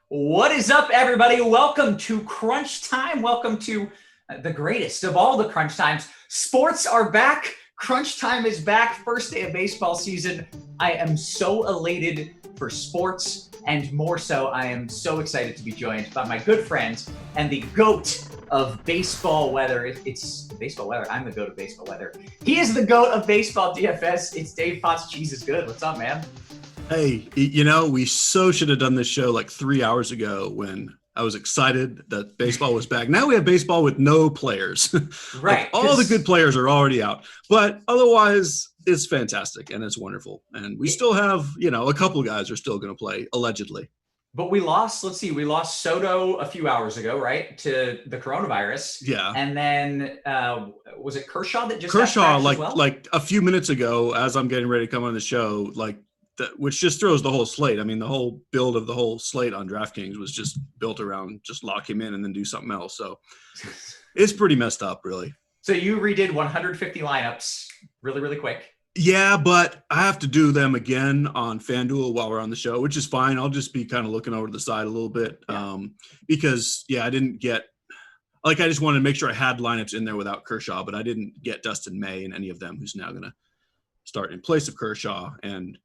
What is up, everybody? Welcome to Crunch Time. Welcome to the greatest of all the Crunch Times. Sports are back. Crunch Time is back. First day of baseball season. I am so elated for sports, and more so, I am so excited to be joined by my good friend and the GOAT of baseball weather. It's baseball weather. I'm the GOAT of baseball weather. He is the GOAT of baseball DFS. It's Dave Potts. CheeseIsGood. What's up, man? Hey, we so should have done this show like 3 hours ago when I was excited that baseball was back. Now we have baseball with no players. Right. Like all the good players are already out. But otherwise, it's fantastic and it's wonderful. And we still have, a couple guys are still going to play, allegedly. But we lost Soto a few hours ago, right, to the coronavirus. Yeah. And then was it Kershaw that just Kershaw, got as well? like a few minutes ago, as I'm getting ready to come on the show, which just throws the whole slate. I mean, the whole build of the whole slate on DraftKings was just built around just lock him in and then do something else. So it's pretty messed up, really. So you redid 150 lineups really, really quick. Yeah, but I have to do them again on FanDuel while we're on the show, which is fine. I'll just be kind of looking over to the side a little bit because, I didn't get – I just wanted to make sure I had lineups in there without Kershaw, but I didn't get Dustin May in any of them, who's now going to start in place of Kershaw. And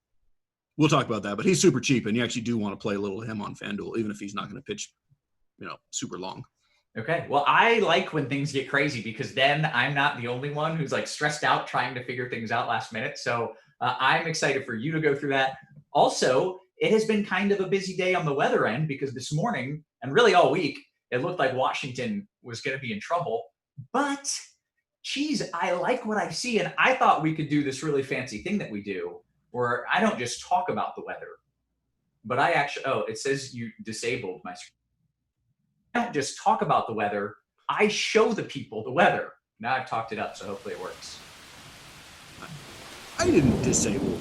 we'll talk about that, but he's super cheap, and you actually do want to play a little of him on FanDuel, even if he's not going to pitch, super long. Okay. Well, I like when things get crazy because then I'm not the only one who's like stressed out trying to figure things out last minute. So I'm excited for you to go through that. Also, it has been kind of a busy day on the weather end because this morning and really all week, it looked like Washington was going to be in trouble. But, geez, I like what I see. And I thought we could do this really fancy thing that we do where I don't just talk about the weather, but I actually, it says you disabled my screen. I don't just talk about the weather. I show the people the weather. Now I've talked it up, so hopefully it works. I didn't disable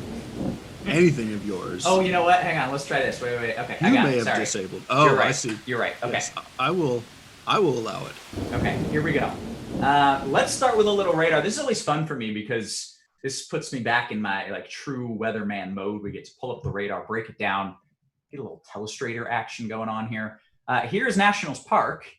anything of yours. Oh, you know what? Hang on. Let's try this. Wait. Okay, you may have disabled. Oh, You're right. I see. You're right. Okay. Yes, I will allow it. Okay, here we go. Let's start with a little radar. This is always fun for me because this puts me back in my true weatherman mode. We get to pull up the radar, break it down, get a little telestrator action going on here. Here's Nationals Park,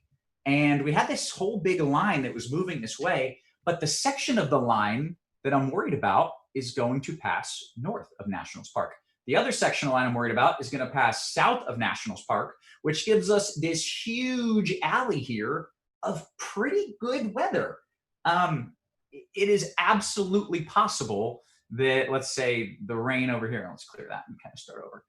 and we had this whole big line that was moving this way, but the section of the line that I'm worried about is going to pass north of Nationals Park. The other section of the line I'm worried about is going to pass south of Nationals Park, which gives us this huge alley here of pretty good weather. It is absolutely possible that, let's say, the rain over here, let's clear that and kind of start over.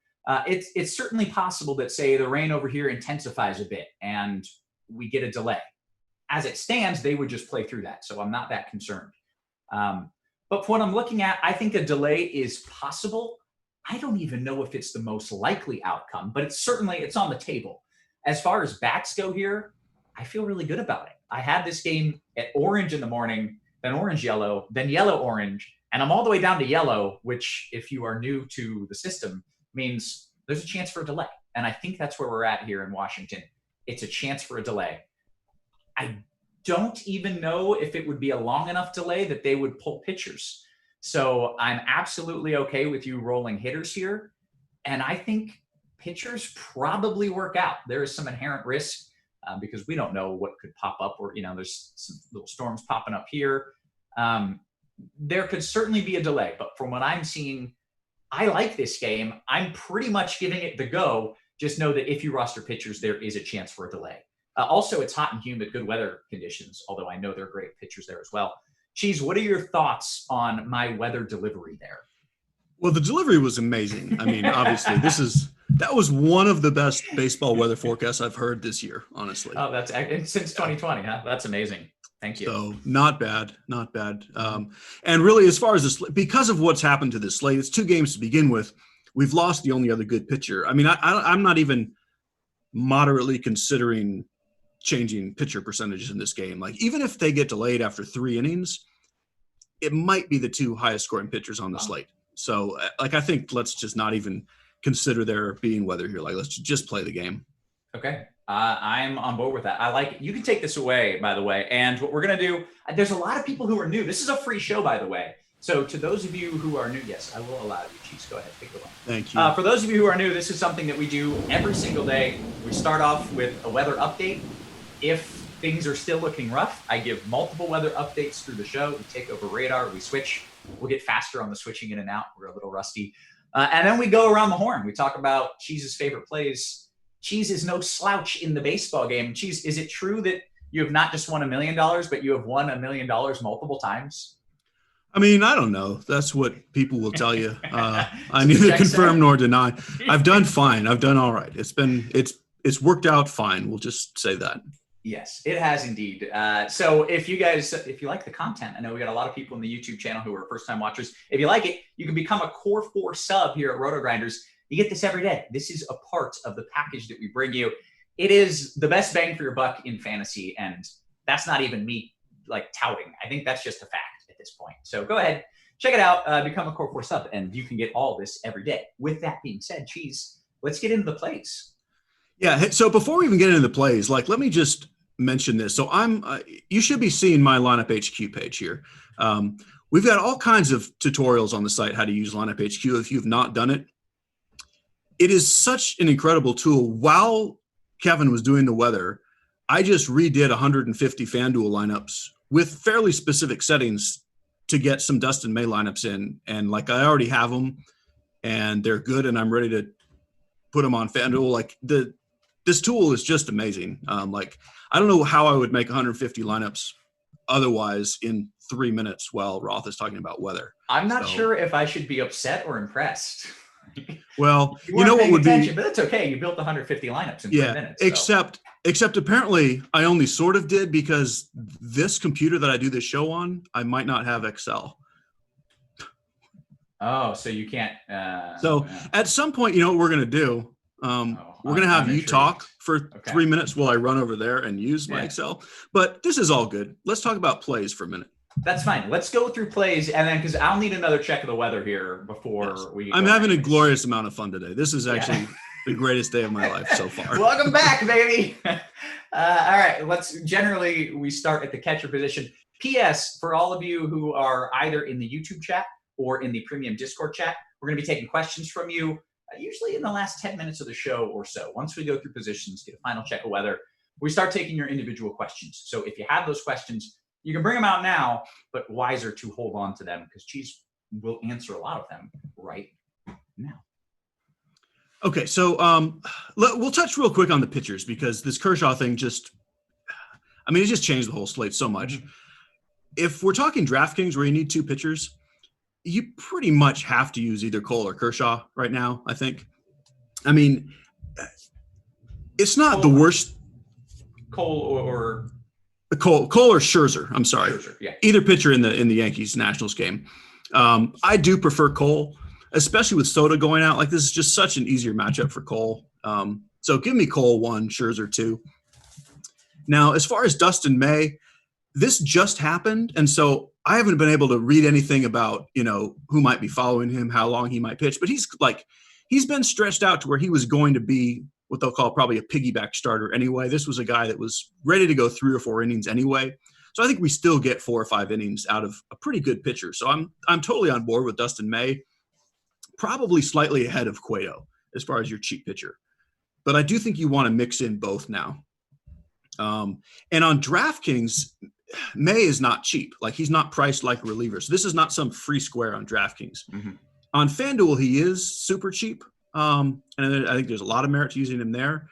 It's certainly possible that, say, the rain over here intensifies a bit and we get a delay. As it stands, they would just play through that, so I'm not that concerned. But for what I'm looking at, I think a delay is possible. I don't even know if it's the most likely outcome, but it's on the table. As far as bats go here, I feel really good about it. I had this game at orange in the morning, then orange-yellow, then yellow-orange, and I'm all the way down to yellow, which, if you are new to the system, means there's a chance for a delay. And I think that's where we're at here in Washington. It's a chance for a delay. I don't even know if it would be a long enough delay that they would pull pitchers. So I'm absolutely okay with you rolling hitters here. And I think pitchers probably work out. There is some inherent risk because we don't know what could pop up, or, there's some little storms popping up here. There could certainly be a delay, but from what I'm seeing, I like this game. I'm pretty much giving it the go. Just know that if you roster pitchers, there is a chance for a delay. Also, it's hot and humid, good weather conditions, although I know there are great pitchers there as well. Cheese, what are your thoughts on my weather delivery there? Well, the delivery was amazing. I mean, obviously, that was one of the best baseball weather forecasts I've heard this year, honestly. Oh, that's since 2020, huh? That's amazing. Thank you. So not bad. And really, as far as because of what's happened to this slate, it's 2 games to begin with. We've lost the only other good pitcher. I mean, I'm not even moderately considering changing pitcher percentages in this game. Like, even if they get delayed after 3 innings, it might be the 2 highest scoring pitchers on the slate. So, I think let's just not even consider there being weather here. Like, let's just play the game. Okay. I'm on board with that. I like it. You can take this away, by the way. And what we're going to do, there's a lot of people who are new. This is a free show, by the way. So to those of you who are new, yes, I will allow you. Chiefs, go ahead, take the one. Thank you. For those of you who are new, this is something that we do every single day. We start off with a weather update. If things are still looking rough, I give multiple weather updates through the show. We take over radar, we switch. We'll get faster on the switching in and out. We're a little rusty. And then we go around the horn. We talk about Cheese's favorite plays. Cheese is no slouch in the baseball game. Cheese, is it true that you have not just won $1 million, but you have won $1 million multiple times? I mean, I don't know. That's what people will tell you. I neither confirm nor deny. I've done fine. I've done all right. It's worked out fine. We'll just say that. Yes, it has indeed. So if you like the content, I know we got a lot of people in the YouTube channel who are first-time watchers. If you like it, you can become a Core 4 sub here at RotoGrinders. You get this every day. This is a part of the package that we bring you. It is the best bang for your buck in fantasy, and that's not even me like touting. I think that's just a fact at this point. So go ahead, check it out, become a Core 4 sub, and you can get all this every day. With that being said, Cheese, let's get into the plays. Yeah, so before we even get into the plays, like, let me just mention this. So you should be seeing my Lineup HQ page here. We've got all kinds of tutorials on the site how to use Lineup HQ. If you've not done it, it is such an incredible tool. While Kevin was doing the weather, I just redid 150 FanDuel lineups with fairly specific settings to get some Dustin May lineups in. And like, I already have them and they're good and I'm ready to put them on FanDuel. Like, this tool is just amazing. Like, I don't know how I would make 150 lineups otherwise in 3 minutes while Roth is talking about weather. I'm not sure if I should be upset or impressed. Well, you know what would be, but that's okay. You built 150 lineups in 3 minutes. So. Except apparently I only sort of did because this computer that I do this show on, I might not have Excel. Oh, so you can't. At some point, you know what we're going to do? We're going to have you talk for 3 minutes while I run over there and use my Excel. But this is all good. Let's talk about plays for a minute. That's fine. Let's go through plays, and then because I'll need another check of the weather here before we. I'm having a glorious amount of fun today. This is actually the greatest day of my life so far. Welcome back, baby. All right. We start at the catcher position. P.S. For all of you who are either in the YouTube chat or in the premium Discord chat, we're going to be taking questions from you. Usually in the last 10 minutes of the show or so. Once we go through positions, get a final check of weather, we start taking your individual questions. So if you have those questions, you can bring them out now, but wiser to hold on to them because Cheese will answer a lot of them right now. Okay, so we'll touch real quick on the pitchers because this Kershaw thing it just changed the whole slate so much. Mm-hmm. If we're talking DraftKings where you need 2 pitchers, you pretty much have to use either Cole or Kershaw right now, I think. I mean, it's not the worst. Cole or Scherzer. I'm sorry. Scherzer, yeah. Either pitcher in the Yankees Nationals game. I do prefer Cole, especially with Soto going out. Like, this is just such an easier matchup for Cole. So give me Cole 1, Scherzer 2. Now, as far as Dustin May, this just happened, and so I haven't been able to read anything about, who might be following him, how long he might pitch, but he's been stretched out to where he was going to be what they'll call probably a piggyback starter anyway. This was a guy that was ready to go 3 or 4 innings anyway. So I think we still get 4 or 5 innings out of a pretty good pitcher. So I'm totally on board with Dustin May, probably slightly ahead of Cueto as far as your cheap pitcher. But I do think you want to mix in both now. And on DraftKings, May is not cheap. Like, he's not priced like a reliever. So this is not some free square on DraftKings. Mm-hmm. On FanDuel, he is super cheap. And I think there's a lot of merit to using him there.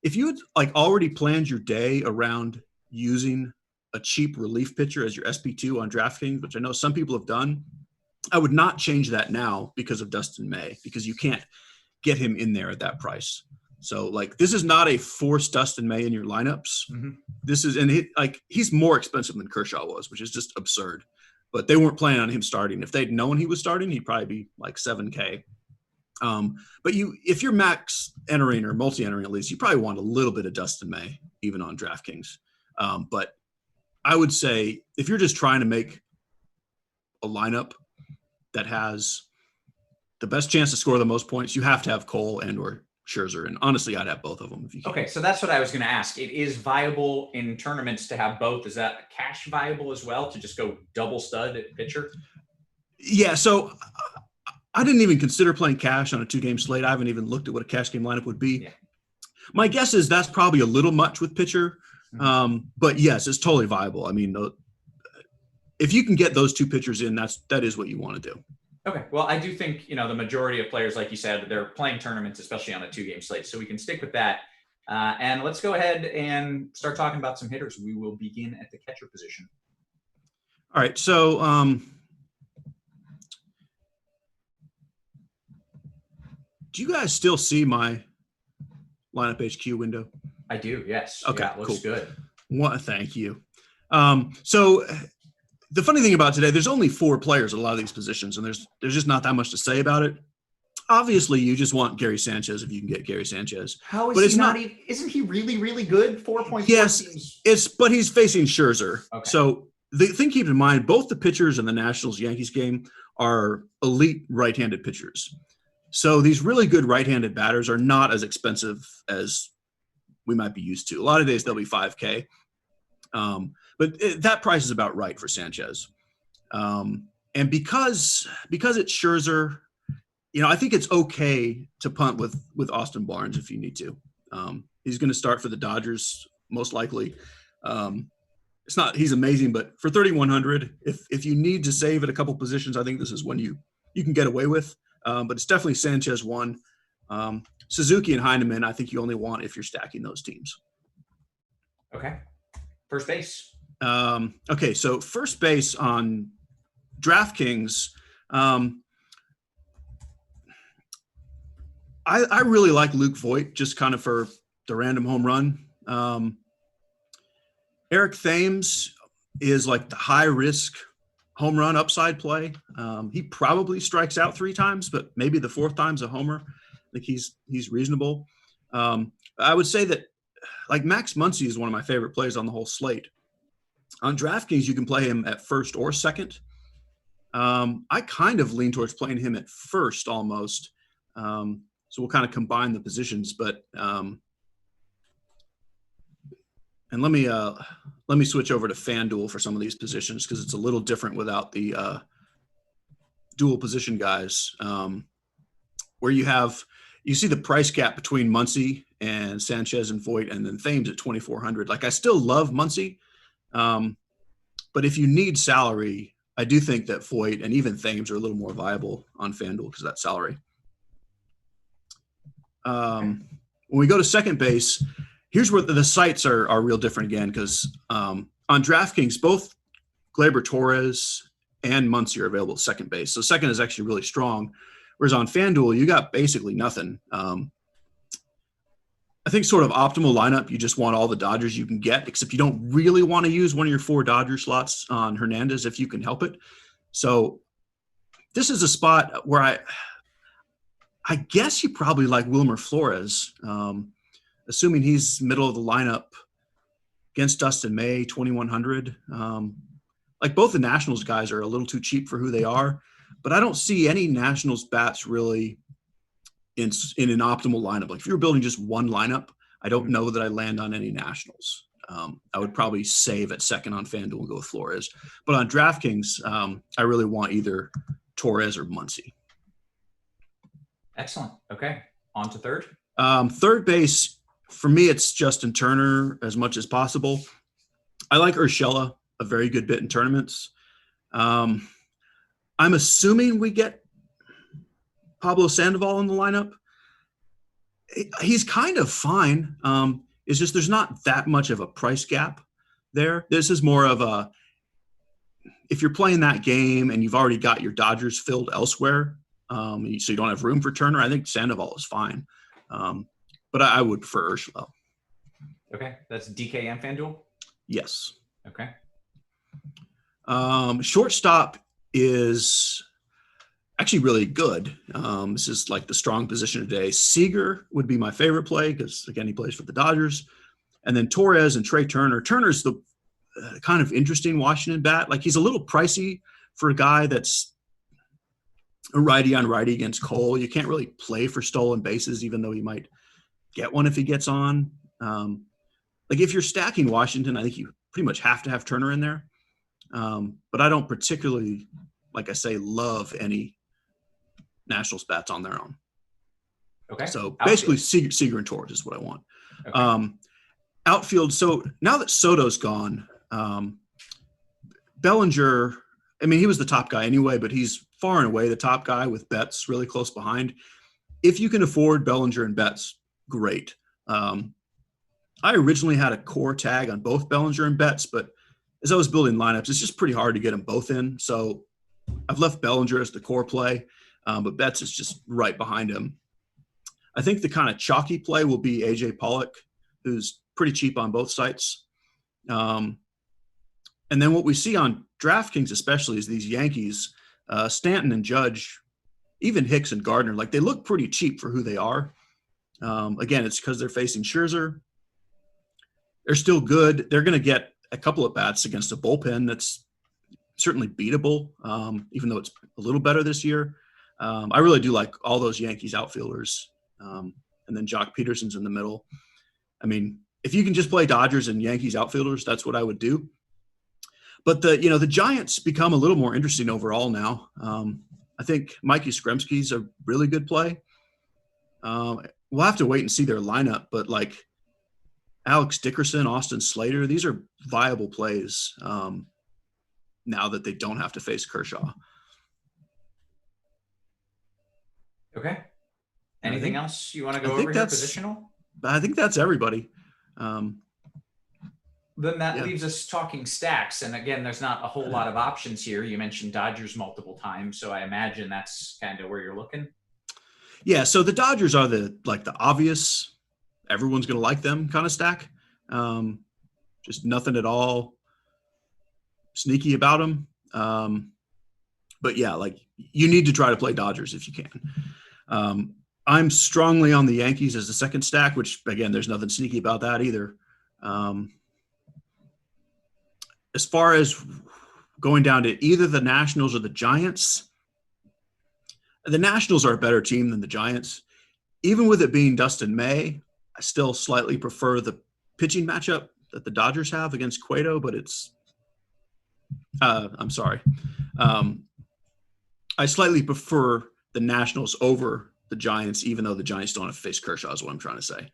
If you had already planned your day around using a cheap relief pitcher as your SP2 on DraftKings, which I know some people have done, I would not change that now because of Dustin May, because you can't get him in there at that price. So this is not a forced Dustin May in your lineups. Mm-hmm. This is, and he's more expensive than Kershaw was, which is just absurd. But they weren't planning on him starting. If they'd known he was starting, he'd probably be $7K. But if you're max entering or multi-entering at least, you probably want a little bit of Dustin May even on DraftKings. But I would say if you're just trying to make a lineup that has the best chance to score the most points, you have to have Cole and or Scherzer. And honestly, I'd have both of them if you can. Okay, so that's what I was going to ask. It is viable in tournaments to have both. Is that cash viable as well to just go double stud at pitcher? Yeah, so I didn't even consider playing cash on a 2-game slate. I haven't even looked at what a cash game lineup would be. Yeah. My guess is that's probably a little much with pitcher, but yes, it's totally viable. I mean, if you can get those 2 pitchers in, that is what you want to do. Okay. Well, I do think, the majority of players, like you said, they're playing tournaments, especially on a 2-game slate. So we can stick with that. And let's go ahead and start talking about some hitters. We will begin at the catcher position. All right. So, do you guys still see my lineup HQ window? I do. Yes. Okay. Yeah, it looks good. Thank you. So the funny thing about today, there's only 4 players at a lot of these positions, and there's just not that much to say about it. Obviously, you just want Gary Sanchez if you can get Gary Sanchez. How is he not even? Isn't he really, really good? 4.4. Yes, but he's facing Scherzer. Okay. So the thing, keep in mind, both the pitchers in the Nationals-Yankees game are elite right-handed pitchers. So these really good right-handed batters are not as expensive as we might be used to. A lot of days they'll be $5K. But that price is about right for Sanchez. And because it's Scherzer, I think it's okay to punt with Austin Barnes if you need to. He's going to start for the Dodgers most likely. He's amazing, but for 3,100, if you need to save at a couple positions, I think this is one you can get away with. But it's definitely Sanchez 1. Suzuki and Heineman, I think you only want if you're stacking those teams. Okay. First base. Okay, so first base on DraftKings, I really like Luke Voit just kind of for the random home run. Eric Thames is like the high risk home run upside play. He probably strikes out 3 times, but maybe the 4th time's a homer. I think he's reasonable. I would say that like Max Muncy is one of my favorite plays on the whole slate. On DraftKings, you can play him at first or second. I kind of lean towards playing him at first almost. So we'll kind of combine the positions, but and let me switch over to FanDuel for some of these positions because it's a little different without the dual position guys. Where you see the price gap between Muncy and Sanchez and Voit, and then Thames at 2,400. Like I still love Muncy, but if you need salary, I do think that Voit and even Thames are a little more viable on FanDuel because of that salary. When we go to second base, here's where the sites are real different again because on DraftKings, both Gleyber Torres and Muncy are available at second base. So second is actually really strong. Whereas on FanDuel, you got basically nothing. I think sort of optimal lineup, you just want all the Dodgers you can get, except you don't really want to use one of your 4 Dodger slots on Hernandez if you can help it. So this is a spot where I guess you probably like Wilmer Flores, assuming he's middle of the lineup against Dustin May, 2,100. Like both the Nationals guys are a little too cheap for who they are, but I don't see any Nationals bats really in an optimal lineup. Like if you're building just one lineup, I don't know that I land on any Nationals. I would probably save at second on FanDuel and go with Flores. But on DraftKings, I really want either Torres or Muncy. Excellent. Okay. On to third. Third base, for me, it's Justin Turner as much as possible. I like Urshela a very good bit in tournaments. I'm assuming we get Pablo Sandoval in the lineup. He's kind of fine. It's just there's not that much of a price gap there. This is more of if you're playing that game and you've already got your Dodgers filled elsewhere, so you don't have room for Turner, I think Sandoval is fine. But I would prefer Urshela. Okay. That's DK and FanDuel? Yes. Okay. Shortstop is actually really good. This is like the strong position today. Seager would be my favorite play because, again, he plays for the Dodgers. And then Torres and Trey Turner. Turner's the kind of interesting Washington bat. Like he's a little pricey for a guy that's a righty on righty against Cole. You can't really play for stolen bases, even though he might get one if he gets on. Like if you're stacking Washington, I think you pretty much have to have Turner in there. But I don't particularly like I say, love any Nationals bats on their own. Okay. So Outfield. basically Seager and Torres is what I want. Okay. Outfield. So now that Soto's gone, Bellinger, I mean, he was the top guy anyway, but he's far and away the top guy with Betts really close behind. If you can afford Bellinger and Betts, great. I originally had a core tag on both Bellinger and Betts, but as I was building lineups, it's just pretty hard to get them both in. So I've left Bellinger as the core play, but Betts is just right behind him. I think the kind of chalky play will be AJ Pollock, who's pretty cheap on both sites. And then what we see on DraftKings especially is these Yankees, Stanton and Judge, even Hicks and Gardner, like they look pretty cheap for who they are. Again, it's because they're facing Scherzer. They're still good. They're going to get a couple of bats against a bullpen that's certainly beatable, even though it's a little better this year. I really do like all those Yankees outfielders. And then Jock Peterson's in the middle. I mean, if you can just play Dodgers and Yankees outfielders, that's what I would do. But the Giants become a little more interesting overall now. I think Mikey Skremski's a really good play. We'll have to wait and see their lineup, but like Alex Dickerson, Austin Slater, these are viable plays now that they don't have to face Kershaw. Okay. Anything else you want to go over here positional? I think that's everybody. Then that leaves us talking stacks. And again, there's not a whole lot of options here. You mentioned Dodgers multiple times, so I imagine that's kind of where you're looking. Yeah, so the Dodgers are the obvious, everyone's going to like them kind of stack. Just nothing at all sneaky about them. But yeah, like you need to try to play Dodgers if you can. I'm strongly on the Yankees as the second stack, which again, there's nothing sneaky about that either. As far as going down to either the Nationals or the Giants, the Nationals are a better team than the Giants. Even with it being Dustin May, I still slightly prefer the pitching matchup that the Dodgers have against Cueto, but I slightly prefer the Nationals over the Giants, even though the Giants don't have to face Kershaw is what I'm trying to say.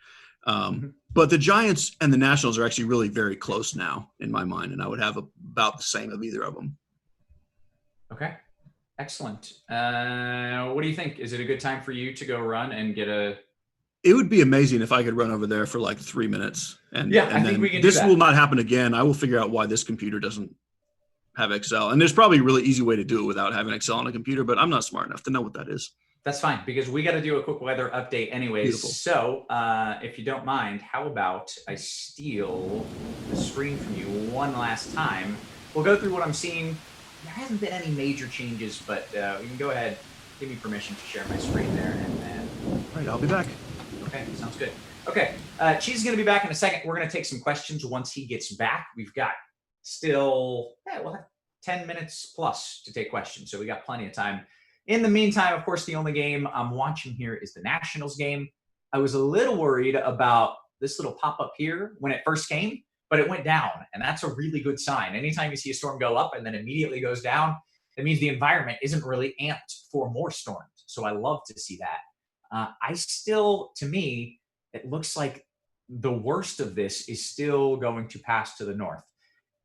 But the Giants and the Nationals are actually really very close now in my mind, and I would have about the same of either of them. Okay. Excellent. What do you think? Is it a good time for you to go run and get a... It would be amazing if I could run over there for like 3 minutes. And I think we can do that. This will not happen again. I will figure out why this computer doesn't have Excel. And there's probably a really easy way to do it without having Excel on a computer, but I'm not smart enough to know what that is. That's fine, because we got to do a quick weather update anyways. Beautiful. So if you don't mind, how about I steal the screen from you one last time? We'll go through what I'm seeing. There hasn't been any major changes, but you can go ahead, give me permission to share my screen there. All right, I'll be back. Okay, sounds good. Okay, Cheese is going to be back in a second. We're going to take some questions once he gets back. We've got still, we'll have 10 minutes plus to take questions, so we got plenty of time. In the meantime, of course, the only game I'm watching here is the Nationals game. I was a little worried about this little pop-up here when it first came, but it went down, and that's a really good sign. Anytime you see a storm go up and then immediately goes down, that means the environment isn't really amped for more storms. So I love to see that. To me, it looks like the worst of this is still going to pass to the north.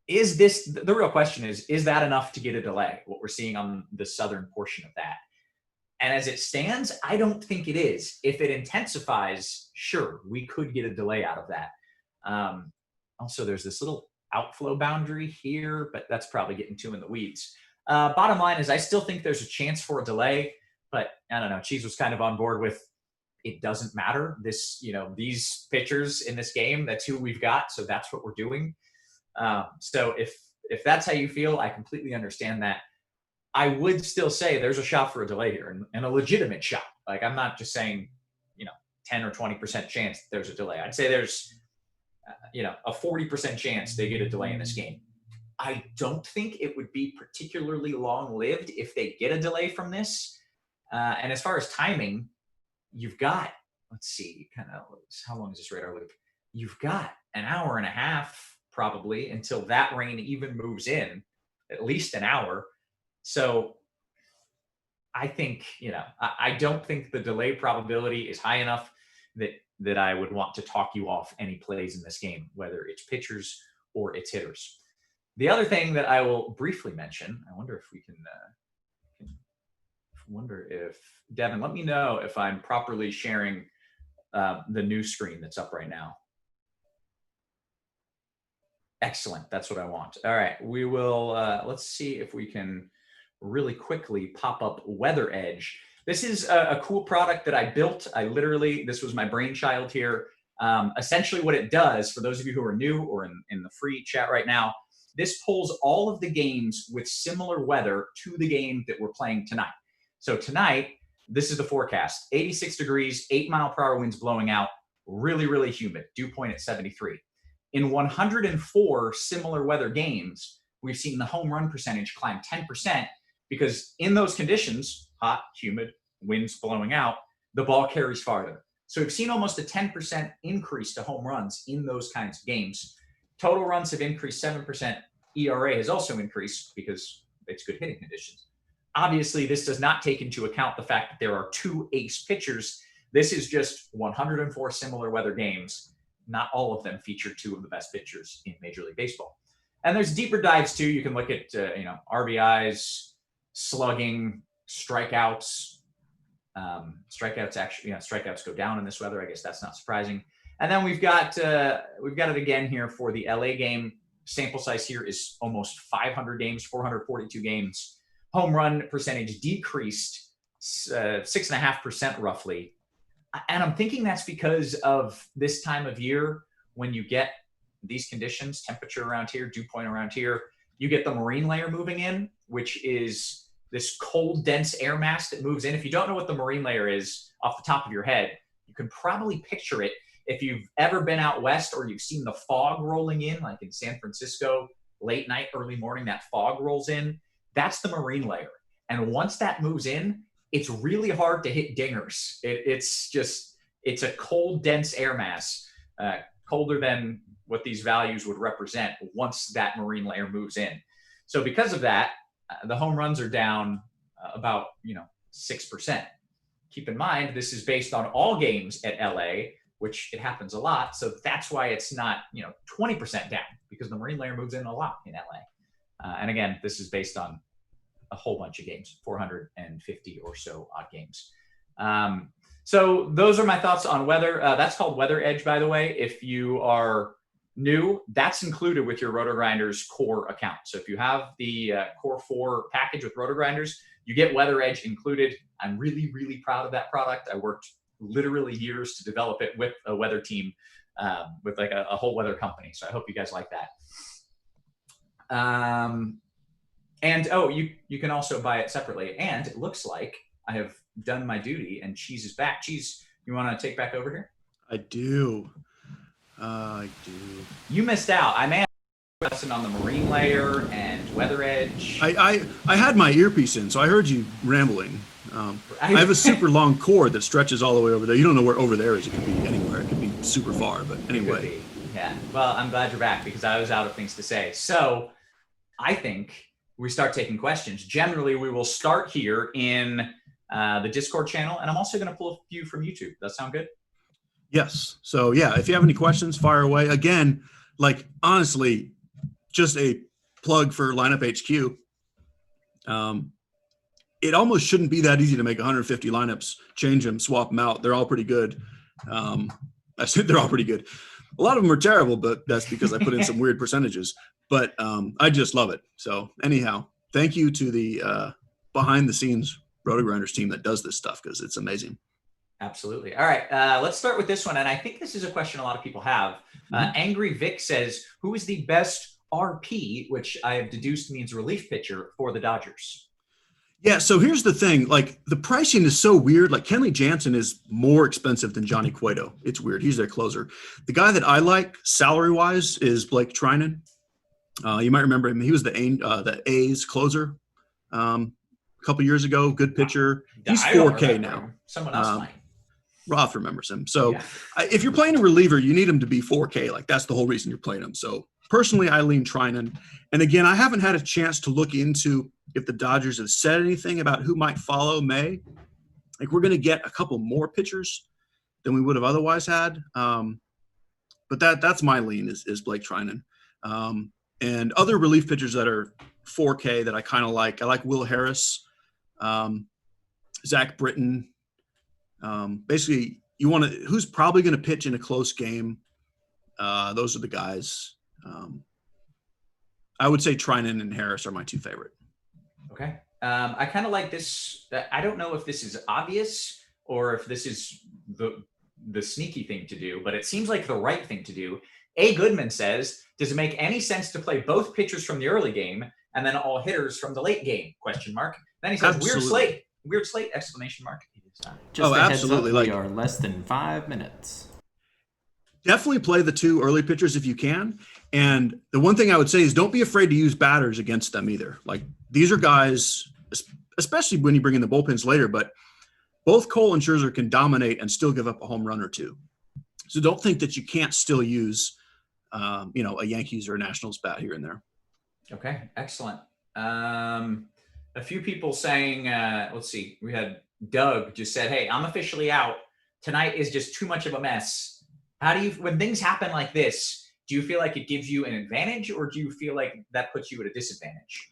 The real question is that enough to get a delay, what we're seeing on the southern portion of that? And as it stands, I don't think it is. If it intensifies, sure, we could get a delay out of that. Also, there's this little outflow boundary here, but that's probably getting too in the weeds. Bottom line is I still think there's a chance for a delay, but I don't know. Cheese was kind of on board with it doesn't matter. These pitchers in this game, that's who we've got, so that's what we're doing. So if that's how you feel, I completely understand that. I would still say there's a shot for a delay here and a legitimate shot. Like I'm not just saying, 10 or 20% chance there's a delay. I'd say there's, a 40% chance they get a delay in this game. I don't think it would be particularly long-lived if they get a delay from this. And as far as timing, you've got, let's see, how long is this radar loop? You've got an hour and a half probably until that rain even moves in, at least an hour. So I think, I don't think the delay probability is high enough that I would want to talk you off any plays in this game, whether it's pitchers or it's hitters. The other thing that I will briefly mention, I wonder if we can wonder if Devin, let me know if I'm properly sharing the new screen that's up right now. Excellent. That's what I want. All right. We will, let's see if we can really quickly pop up WeatherEdge. This is a cool product that I built. This was my brainchild here. Essentially what it does, for those of you who are new or in the free chat right now, this pulls all of the games with similar weather to the game that we're playing tonight. So tonight, this is the forecast. 86 degrees, 8-mile-per-hour winds blowing out, really, really humid, dew point at 73. In 104 similar weather games, we've seen the home run percentage climb 10% because in those conditions, hot, humid, winds blowing out, the ball carries farther. So we've seen almost a 10% increase to home runs in those kinds of games. Total runs have increased 7%. ERA has also increased because it's good hitting conditions. Obviously, this does not take into account the fact that there are 2 ace pitchers. This is just 104 similar weather games. Not all of them feature 2 of the best pitchers in Major League Baseball. And there's deeper dives too. You can look at RBIs, slugging, strikeouts. Strikeouts go down in this weather. I guess that's not surprising. And then we've got it again here for the LA game. Sample size here is almost 500 games, 442 games. Home run percentage decreased 6.5% roughly. And I'm thinking that's because of this time of year when you get these conditions, temperature around here, dew point around here, you get the marine layer moving in, which is this cold, dense air mass that moves in. If you don't know what the marine layer is off the top of your head, you can probably picture it. If you've ever been out west or you've seen the fog rolling in, like in San Francisco, late night, early morning, that fog rolls in, that's the marine layer. And once that moves in, it's really hard to hit dingers. It's a cold, dense air mass, colder than what these values would represent once that marine layer moves in. So because of that, the home runs are down about 6%. Keep in mind, this is based on all games at LA, which it happens a lot. So that's why it's not 20% down, because the marine layer moves in a lot in LA. And again, this is based on a whole bunch of games, 450 or so odd games. So those are my thoughts on weather. That's called WeatherEdge, by the way. If you are new, that's included with your RotoGrinders core account. So if you have the Core 4 package with RotoGrinders, you get WeatherEdge included. I'm really, really proud of that product. I worked literally years to develop it with a weather team, with like a whole weather company. So I hope you guys like that. And you can also buy it separately. And it looks like I have done my duty and Cheese is back. Cheese, you want to take back over here? I do. You missed out. I may have a lesson on the marine layer and WeatherEdge. I had my earpiece in, so I heard you rambling. I have a super long cord that stretches all the way over there. You don't know where over there is. It could be anywhere. It could be super far, but anyway. Yeah. Well, I'm glad you're back because I was out of things to say. So I think we start taking questions. Generally, we will start here in the Discord channel, and I'm also going to pull a few from YouTube. Does that sound good? Yes. So yeah, if you have any questions, fire away. Again, like honestly, just a plug for Lineup HQ. It almost shouldn't be that easy to make 150 lineups, change them, swap them out. They're all pretty good. I said they're all pretty good. A lot of them are terrible, but that's because I put in some weird percentages. But I just love it. So anyhow, thank you to the behind-the-scenes RotoGrinders team that does this stuff because it's amazing. Absolutely. All right, let's start with this one. And I think this is a question a lot of people have. Angry Vic says, who is the best RP, which I have deduced means relief pitcher for the Dodgers? Yeah, so here's the thing. Like, the pricing is so weird. Like, Kenley Jansen is more expensive than Johnny Cueto. It's weird. He's their closer. The guy that I like, salary-wise, is Blake Trinan. You might remember him. He was the A's closer a couple years ago. Good pitcher. He's 4K now. Someone else might. Roth remembers him. So if you're playing a reliever, you need him to be 4K. Like, that's the whole reason you're playing him. So personally, I lean Trinan. And again, I haven't had a chance to look into if the Dodgers have said anything about who might follow May. Like, we're going to get a couple more pitchers than we would have otherwise had. But that's my lean is Blake Trinan. And other relief pitchers that are 4K that I kind of like. I like Will Harris, Zach Britton. Basically, you want to who's probably going to pitch in a close game. Those are the guys. I would say Trinan and Harris are my two favorite. Okay. I kind of like this. I don't know if this is obvious or if this is the sneaky thing to do, but it seems like the right thing to do. A. Goodman says, does it make any sense to play both pitchers from the early game and then all hitters from the late game? ? Then he says, Absolutely. Weird slate, ! It is not. Just a absolutely. Heads up, we are less than 5 minutes. Definitely play the two early pitchers if you can. And the one thing I would say is don't be afraid to use batters against them either. Like, these are guys, especially when you bring in the bullpens later, but both Cole and Scherzer can dominate and still give up a home run or two. So don't think that you can't still use, a Yankees or a Nationals bat here and there. Okay, excellent. A few people saying, let's see, we had Doug just said, hey, I'm officially out. Tonight is just too much of a mess. How do you, when things happen like this, do you feel like it gives you an advantage or do you feel like that puts you at a disadvantage?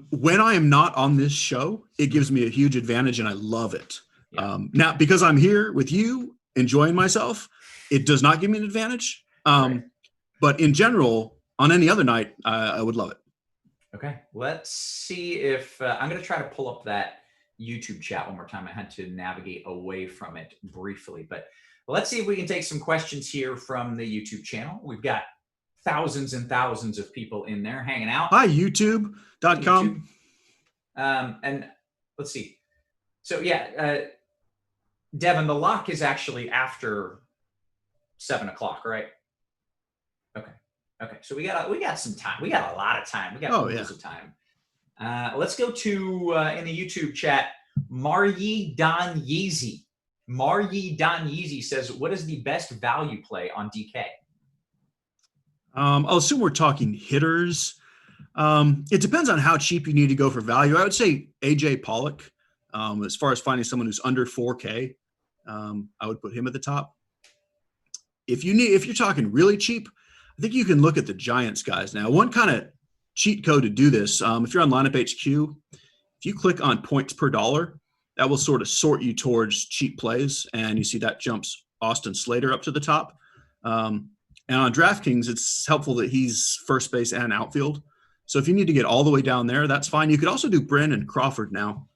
When I am not on this show, it gives me a huge advantage and I love it. Yeah. Now, because I'm here with you, enjoying myself, it does not give me an advantage. Right. But in general, on any other night, I would love it. Okay, let's see if I'm going to try to pull up that YouTube chat one more time. I had to navigate away from it briefly, but let's see if we can take some questions here from the YouTube channel. We've got thousands and thousands of people in there hanging out. Hi, YouTube.com. And let's see. So yeah, Devin, the lock is actually after 7 o'clock, right? Okay. So we got some time. We got a lot of time. We got loads of time. Let's go to in the YouTube chat. Maryi Don Yeezy. Maryi Don Yeezy says, "What is the best value play on DK?" I'll assume we're talking hitters. It depends on how cheap you need to go for value. I would say AJ Pollock. As far as finding someone who's under 4K, I would put him at the top. If you're talking really cheap, I think you can look at the Giants guys now. One kind of cheat code to do this, if you're on Lineup HQ, if you click on points per dollar, that will sort of sort you towards cheap plays, and you see that jumps Austin Slater up to the top. And on DraftKings, it's helpful that he's first base and outfield. So if you need to get all the way down there, that's fine. You could also do Brandon Crawford now.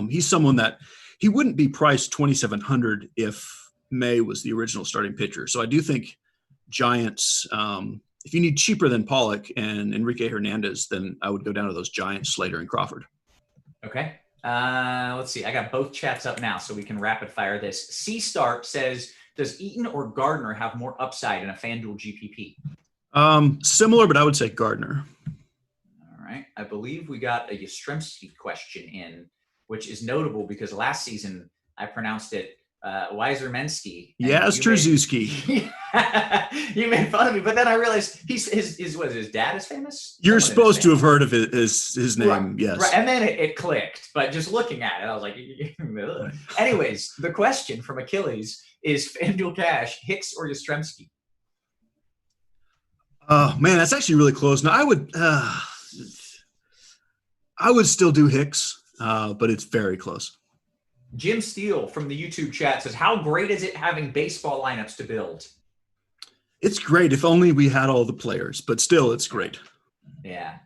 He's someone that he wouldn't be priced $2,700 if May was the original starting pitcher. So I do think Giants, if you need cheaper than Pollock and Enrique Hernandez, then I would go down to those Giants, Slater and Crawford. Okay. Let's see. I got both chats up now, so we can rapid fire this. C-Start says, does Eaton or Gardner have more upside in a FanDuel GPP? Similar, but I would say Gardner. All right. I believe we got a Yastrzemski question in, which is notable because last season I pronounced it Wyzermensky. Yastrzemski. You made fun of me, but then I realized his dad is famous. You're supposed to have heard of his name, right, yes. Right. And then it clicked, but just looking at it, I was like, ugh. Anyways, the question from Achilles is FanDuel Cash, Hicks or Yastrzemski? Oh man, that's actually really close. Now I would still do Hicks, but it's very close. Jim Steele from the YouTube chat says, how great is it having baseball lineups to build? It's great if only we had all the players, but still it's great. Yeah.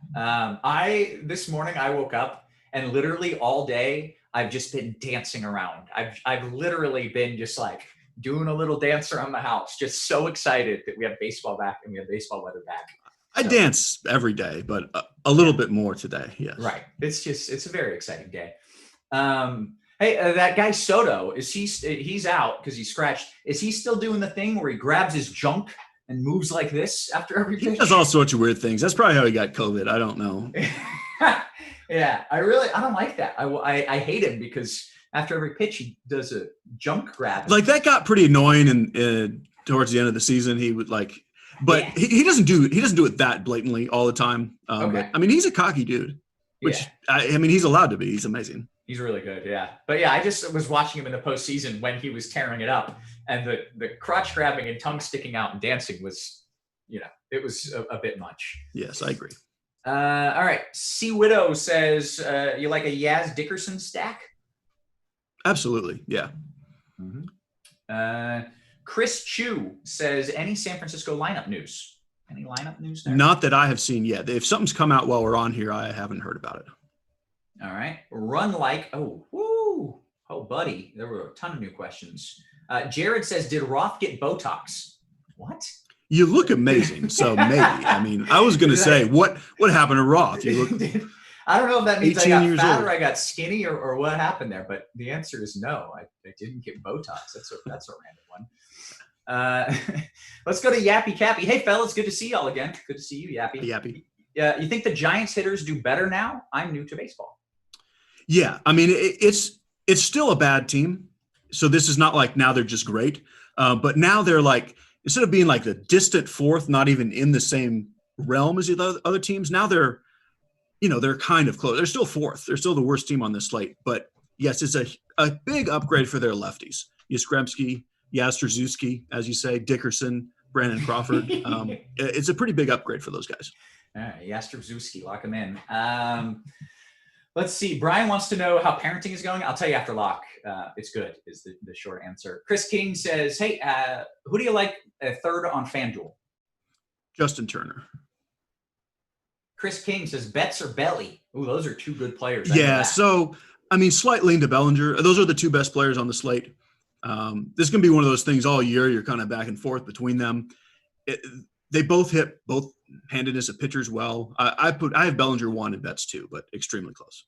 This morning I woke up and literally all day I've just been dancing around. I've literally been just like doing a little dance around the house, just so excited that we have baseball back and we have baseball weather back. I dance every day, but a little bit more today. Yes. Right. It's a very exciting day. Hey, that guy Soto, he's out because he's scratched. Is he still doing the thing where he grabs his junk and moves like this after every pitch? He does all sorts of weird things. That's probably how he got COVID. I don't know. Yeah, I don't like that. I hate him because after every pitch he does a junk grab. Like that got pretty annoying and towards the end of the season he would like but Yeah. he doesn't do it that blatantly all the time. Okay. But I mean, he's a cocky dude, which Yeah. I mean, he's allowed to be. He's amazing. He's really good, yeah. But yeah, I just was watching him in the postseason when he was tearing it up, and the crotch grabbing and tongue sticking out and dancing was, it was a bit much. Yes, I agree. All right. C Widow says, you like a Yaz Dickerson stack? Absolutely, yeah. Chris Chu says, any San Francisco lineup news? Any lineup news there? Not that I have seen yet. If something's come out while we're on here, I haven't heard about it. All right. Oh, buddy. There were a ton of new questions. Jared says, did Roth get Botox? What? You look amazing, so maybe. I mean, I was going to say, what happened to Roth? You look I don't know if that means I 18 got years fat old. or I got skinny or what happened there, but the answer is no. I didn't get Botox. That's a random one. Let's go to Yappy Cappy. Hey, fellas, good to see y'all again. Good to see you, Yappy. Yappy. You think the Giants hitters do better now? I'm new to baseball. Yeah, I mean, it's still a bad team. So this is not like now they're just great. But now they're like, instead of being like the distant fourth, not even in the same realm as the other teams, now they're kind of close. They're still fourth. They're still the worst team on this slate. But yes, it's a big upgrade for their lefties. Yastrzemski, Yastrzemski, as you say, Dickerson, Brandon Crawford. It's a pretty big upgrade for those guys. All right, Yastrzemski, lock him in. Let's see. Brian wants to know how parenting is going. I'll tell you after lock. It's good is the short answer. Chris King says, hey, who do you like third on FanDuel? Justin Turner. Chris King says, Betts or Belly? Ooh, those are two good players. Yeah, so, I mean, slight lean to Bellinger. Those are the two best players on the slate. This is going to be one of those things all year. You're kind of back and forth between them. They both hit both handedness of pitchers well. I have Bellinger 1 and Betts 2, but extremely close.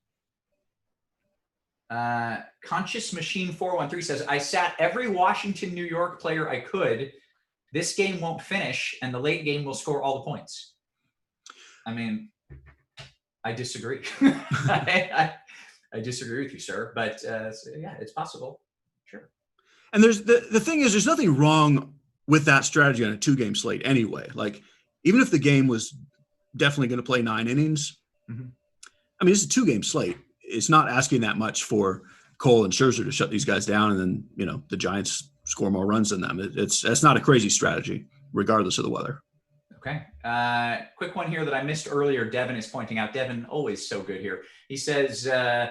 Conscious Machine 413 says, I sat every Washington, New York player I could. This game won't finish, and the late game will score all the points. I mean, I disagree. I disagree with you, sir. But yeah, it's possible. Sure. And there's the thing is, there's nothing wrong with that strategy on a 2-game slate anyway. Like, even if the game was definitely going to play 9 innings, I mean, it's a 2-game slate. It's not asking that much for Cole and Scherzer to shut these guys down, and then the Giants score more runs than them. That's not a crazy strategy, regardless of the weather. Okay. Quick one here that I missed earlier. Devin is pointing out. Devin, always so good here. He says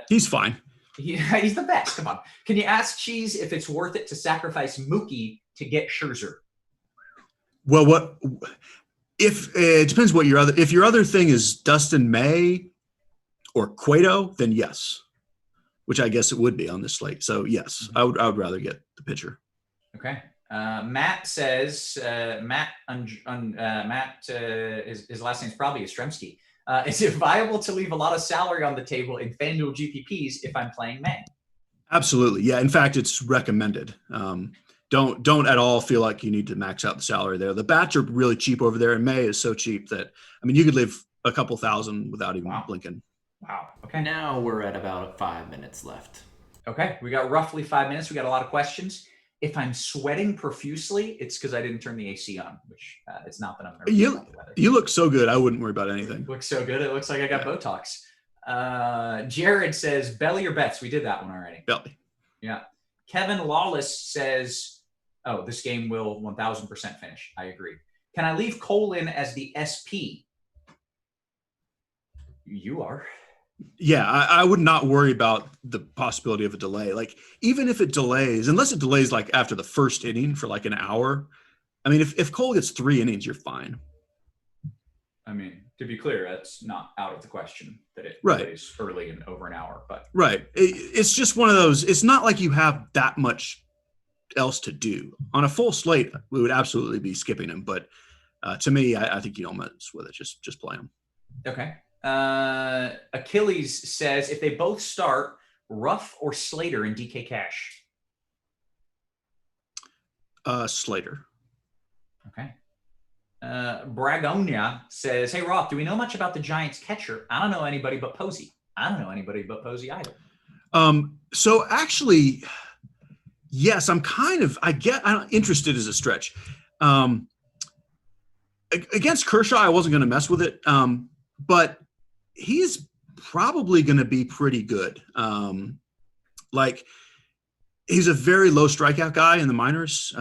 he's fine. He's the best. Come on. Can you ask Cheese if it's worth it to sacrifice Mookie to get Scherzer? Well, if it depends what if your other thing is Dustin May or Cueto, then yes, which I guess it would be on this slate. So yes, I would rather get the pitcher. Okay. Matt says his last name is probably Yastrzemski. Is it viable to leave a lot of salary on the table in FanDuel GPPs if I'm playing May? Absolutely. Yeah. In fact, it's recommended. Don't at all feel like you need to max out the salary there. The bats are really cheap over there, and May is so cheap that, I mean, you could leave a couple thousand without even blinking. Wow. Okay. Now we're at about 5 minutes left. Okay. We got roughly 5 minutes. We got a lot of questions. If I'm sweating profusely, it's because I didn't turn the AC on, which it's not that I'm nervous about the weather. You look so good. I wouldn't worry about anything. Looks so good. It looks like I got Botox. Jared says, Belly or Betts? We did that one already. Belly. Yeah. Kevin Lawless says, oh, this game will 1,000% finish. I agree. Can I leave Cole in as the SP? You are. Yeah, I would not worry about the possibility of a delay. Like, even if it delays, unless it delays like after the first inning for like an hour, I mean, if Cole gets 3 innings, you're fine. I mean, to be clear, that's not out of the question that it delays early and over an hour. But right. It's just one of those, it's not like you have that much else to do. On a full slate, we would absolutely be skipping him. But to me, I think you don't mess with it. Just play him. Okay. Achilles says, if they both start, Ruff or Slater in DK Cash? Slater. Okay. Bragonia says, hey, Roth, do we know much about the Giants catcher? I don't know anybody but Posey. I don't know anybody but Posey either. So actually, yes, I'm interested as a stretch. Against Kershaw, I wasn't going to mess with it, but he's probably going to be pretty good. He's a very low strikeout guy in the minors.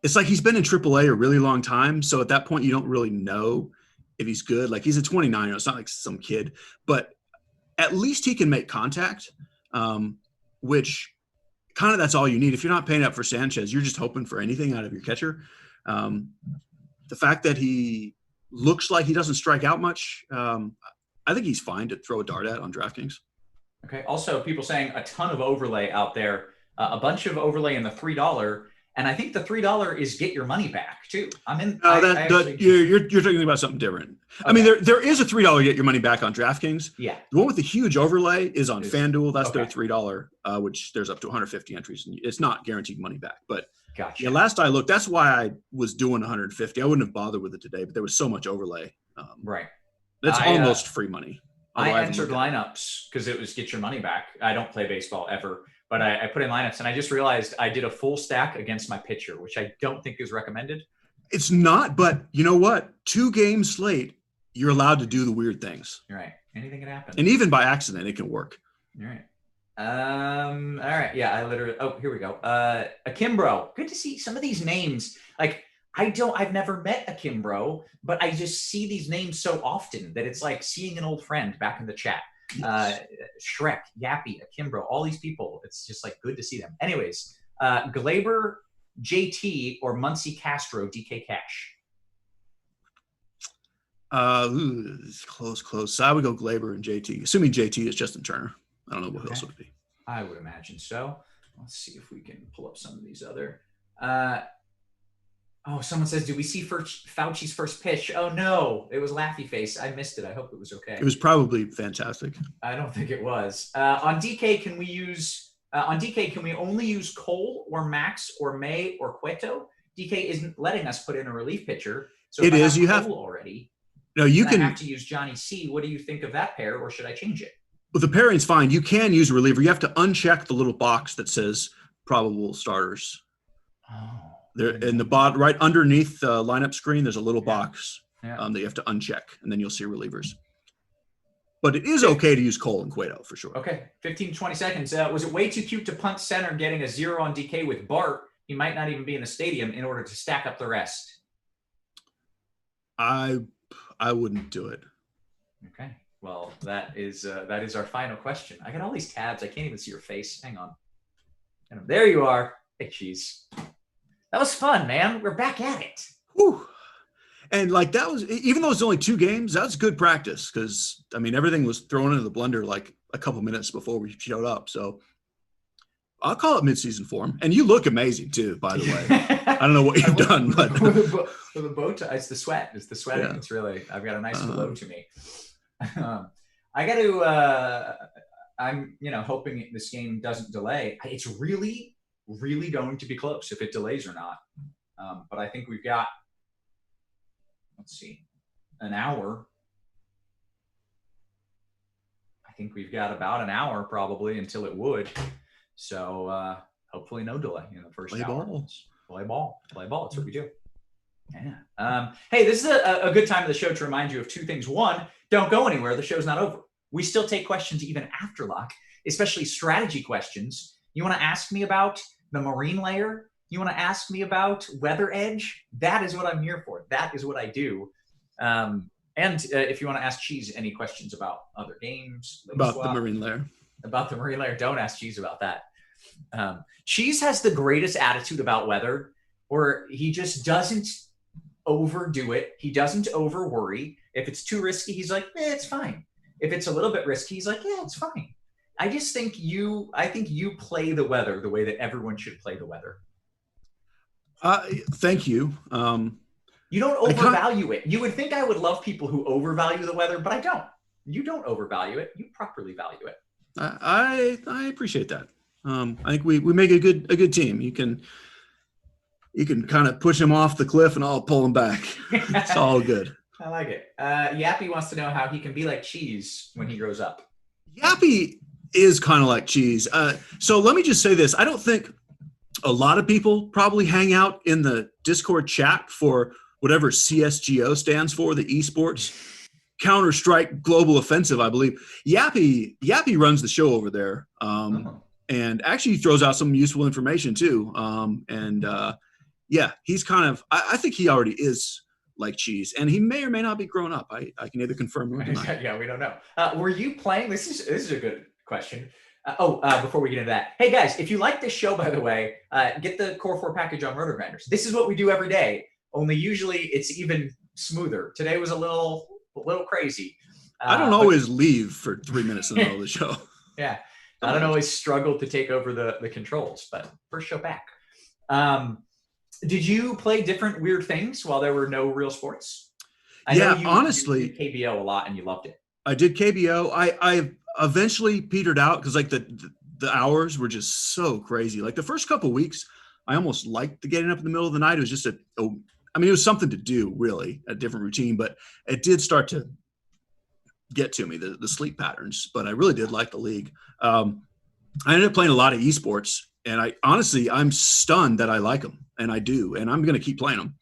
It's like he's been in AAA a really long time, so at that point, you don't really know if he's good. Like, he's a 29, it's not like some kid, but at least he can make contact, which kind of that's all you need. If you're not paying up for Sanchez, you're just hoping for anything out of your catcher. The fact that he looks like he doesn't strike out much, I think he's fine to throw a dart at on DraftKings. Okay. Also, people saying a ton of overlay out there, a bunch of overlay in the $3. And I think the $3 is get your money back too. I'm in. You're talking about something different. Okay. I mean, there is a $3 get your money back on DraftKings. Yeah. The one with the huge overlay is on FanDuel. That's their $3, which there's up to 150 entries, and it's not guaranteed money back. But gotcha. Yeah, last I looked, that's why I was doing 150. I wouldn't have bothered with it today, but there was so much overlay. Right. That's almost free money. I entered lineups because it was get your money back. I don't play baseball ever. But I put in lineups, and I just realized I did a full stack against my pitcher, which I don't think is recommended. It's not, but you know what? 2-game slate, you're allowed to do the weird things. You're right. Anything can happen. And even by accident, it can work. You're right. All right. Yeah, I literally – oh, here we go. Akimbro. Good to see some of these names. Like, I've never met Akimbro, but I just see these names so often that it's like seeing an old friend back in the chat. Shrek, Yappy, Akimbro, all these people. It's just like good to see them. Anyways, Glaber, JT, or Muncy Castro, DK Cash. Close. So I would go Glaber and JT, assuming JT is Justin Turner. I don't know what else it would be. I would imagine so. Let's see if we can pull up some of these other. Someone says, "Do we see Fauci's first pitch?" Oh no, it was Laughy Face. I missed it. I hope it was okay. It was probably fantastic. I don't think it was. On DK, can we use? On DK, can we only use Cole or Max or May or Cueto? DK isn't letting us put in a relief pitcher. So it is. You Cole have already. No, you can. I have to use Johnny C. What do you think of that pair, or should I change it? Well, the pairing's fine. You can use a reliever. You have to uncheck the little box that says probable starters. Oh. There in the bottom, right underneath the lineup screen, there's a little box that you have to uncheck, and then you'll see relievers. But it is okay to use Cole and Cueto for sure. Okay, 15 to 20 seconds. Was it way too cute to punt center getting a 0 on DK with Bart? He might not even be in the stadium in order to stack up the rest. I wouldn't do it. Okay, well, that is our final question. I got all these tabs. I can't even see your face. Hang on. There you are. Hey, Cheese. That was fun, man. We're back at it. Whew. And like that was, even though it's only 2 games, that's good practice because I mean everything was thrown into the blender like a couple minutes before we showed up. So I'll call it midseason form. And you look amazing too, by the way. I don't know what you've done, but with a bow tie, it's the sweat. It's the sweating. Yeah. It's really I've got a nice glow to me. I got to. I'm hoping this game doesn't delay. It's really going to be close if it delays or not. But I think we've got, let's see, an hour. I think we've got about an hour probably until it would. So hopefully no delay in the first hour. Play ball. That's what we do. Yeah. Hey, this is a good time of the show to remind you of 2 things. 1, don't go anywhere. The show's not over. We still take questions even after lock, especially strategy questions. You want to ask me about the marine layer? You want to ask me about WeatherEdge? That is what I'm here for. That is what I do. And if you want to ask Cheese any questions about other games, about the marine layer, don't ask Cheese about that. Cheese has the greatest attitude about weather, where he just doesn't overdo it. He doesn't over worry. If it's too risky, he's like, it's fine. If it's a little bit risky, he's like, yeah, it's fine. I think you play the weather the way that everyone should play the weather. Thank you. You don't overvalue it. You would think I would love people who overvalue the weather, but I don't. You don't overvalue it. You properly value it. I appreciate that. I think we make a good team. You can kind of push him off the cliff and I'll pull him back. It's all good. I like it. Yappy wants to know how he can be like Cheese when he grows up. Yappy is kind of like Cheese. So let me just say this. I don't think A lot of people probably hang out in the Discord chat for whatever CSGO stands for, the esports Counter-Strike Global Offensive, I believe. Yappy runs the show over there, and actually throws out some useful information too. He's kind of I think he already is like Cheese, and he may or may not be grown up. I can neither confirm nor deny. Yeah, we don't know. Were you playing? This is a good question. Before we get into that, hey guys, if you like this show, by the way, get the Core 4 package on RotoGrinders. This is what we do every day, only usually it's even smoother. Today was a little crazy. I don't always leave for 3 minutes in the middle of the show. Yeah, I don't always struggle to take over the controls, but first show back. Did you play different weird things while there were no real sports? I know honestly, you did KBO a lot and you loved it. I did KBO. I eventually petered out because like the hours were just so crazy. Like the first couple of weeks, I almost liked the getting up in the middle of the night. It was just it was something to do, really, a different routine, but it did start to get to me, the sleep patterns. But I really did like the league. I ended up playing a lot of esports, and I'm stunned that I like them, and I do, and I'm going to keep playing them.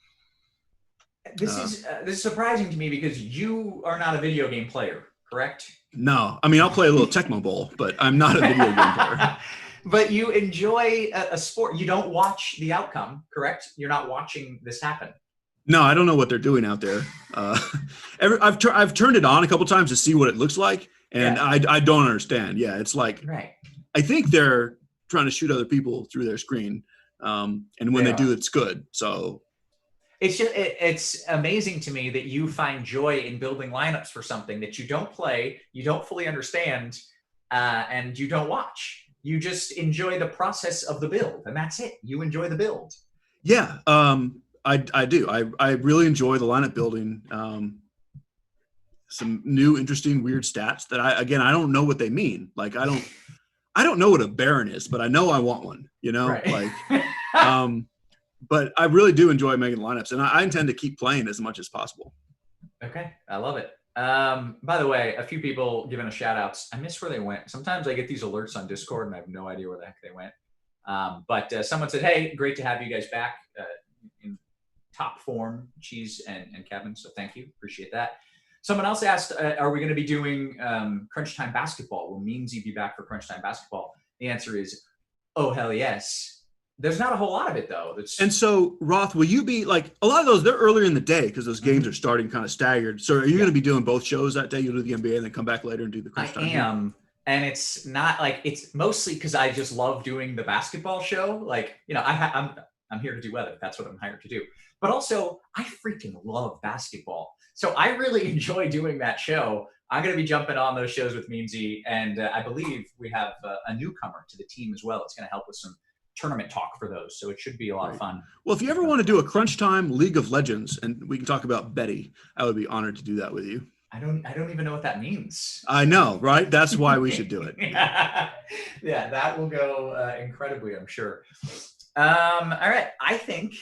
This is surprising to me because you are not a video game player, correct? No, I mean, I'll play a little Tecmo Bowl, but I'm not a video game player. But you enjoy a sport. You don't watch the outcome, correct? You're not watching this happen. No, I don't know what they're doing out there. I've turned it on a couple times to see what it looks like, and I don't understand. Yeah, it's like I think they're trying to shoot other people through their screen, and when they do, it's good. So it's amazing to me that you find joy in building lineups for something that you don't play, you don't fully understand, and you don't watch. You just enjoy the process of the build, and that's it. You enjoy the build. Yeah, I do. I really enjoy the lineup building. Some new, interesting, weird stats that I don't know what they mean. Like I don't know what a Baron is, but I know I want one. You know, right. But I really do enjoy making lineups, and I intend to keep playing as much as possible. Okay, I love it. By the way, a few people giving us shout outs. I miss where they went. Sometimes I get these alerts on Discord and I have no idea where the heck they went. But someone said, hey, great to have you guys back in top form, Cheese and Kevin. So thank you. Appreciate that. Someone else asked, are we going to be doing Crunch Time Basketball? Will Meansy be back for Crunch Time Basketball? The answer is, oh, hell yes. There's not a whole lot of it, though. And so, Roth, will you be like a lot of those? They're earlier in the day because those games are starting kind of staggered. So, are you going to be doing both shows that day? You'll do the NBA and then come back later and do the Crunch Time. I am, and it's not like it's mostly because I just love doing the basketball show. Like, I'm here to do weather. That's what I'm hired to do. But also, I freaking love basketball. So I really enjoy doing that show. I'm going to be jumping on those shows with Meansy, and I believe we have a newcomer to the team as well. It's going to help with some tournament talk for those, so it should be a lot of fun. Well, if you ever want to do a Crunch Time League of Legends, and we can talk about Betty, I would be honored to do that with you. I don't even know what that means. I know, right? That's why we should do it. Yeah, that will go incredibly, I'm sure. All right, I think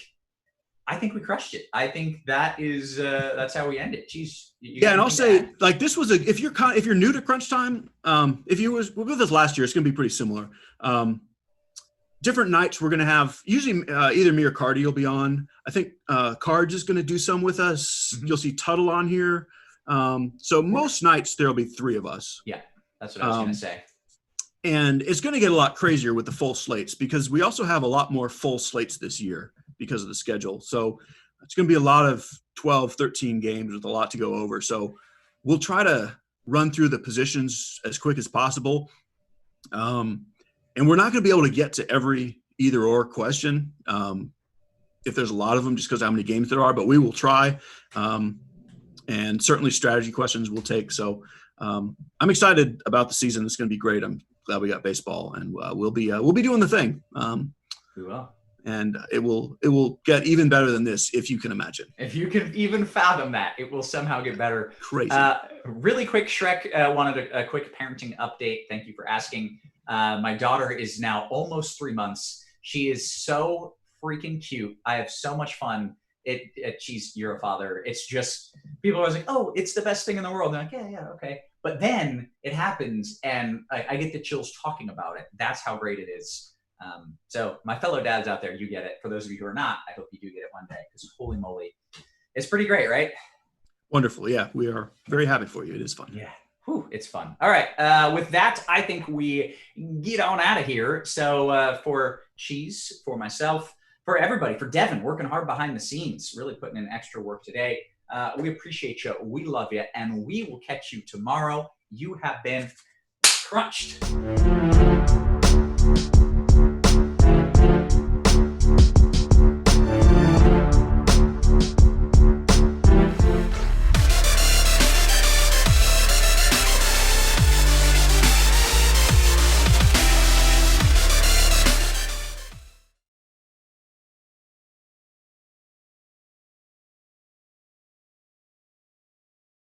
we crushed it. I think that is that's how we end it. Jeez. And I'll say, like, this was if you're new to Crunch Time, if you were with us last year, it's going to be pretty similar. Different nights we're going to have usually either me or Cardi will be on. I think Card's is going to do some with us. Mm-hmm. You'll see Tuttle on here. So most nights there'll be three of us. Yeah, that's what I was going to say. And it's going to get a lot crazier with the full slates because we also have a lot more full slates this year because of the schedule. So it's going to be a lot of 12, 13 games with a lot to go over. So we'll try to run through the positions as quick as possible. And we're not going to be able to get to every either or question if there's a lot of them just because of how many games there are, but we will try. And certainly strategy questions we'll take. So I'm excited about the season. It's going to be great. I'm glad we got baseball, and we'll be doing the thing. We will. And it will get even better than this, if you can imagine. If you can even fathom that, it will somehow get better. Crazy. Really quick, Shrek wanted a quick parenting update. Thank you for asking. My daughter is now almost 3 months. She is so freaking cute. I have so much fun. You're a father. It's just, people are always like, oh, it's the best thing in the world. And I'm like, yeah, okay. But then it happens, and I get the chills talking about it. That's how great it is. So my fellow dads out there, you get it. For those of you who are not, I hope you do get it one day, because holy moly, it's pretty great, right? Wonderful. Yeah, we are very happy for you. It is fun. Yeah. Whew, it's fun. All right. With that, I think we get on out of here. So for Cheese, for myself, for everybody, for Devin, working hard behind the scenes, really putting in extra work today. We appreciate you. We love you. And we will catch you tomorrow. You have been crunched.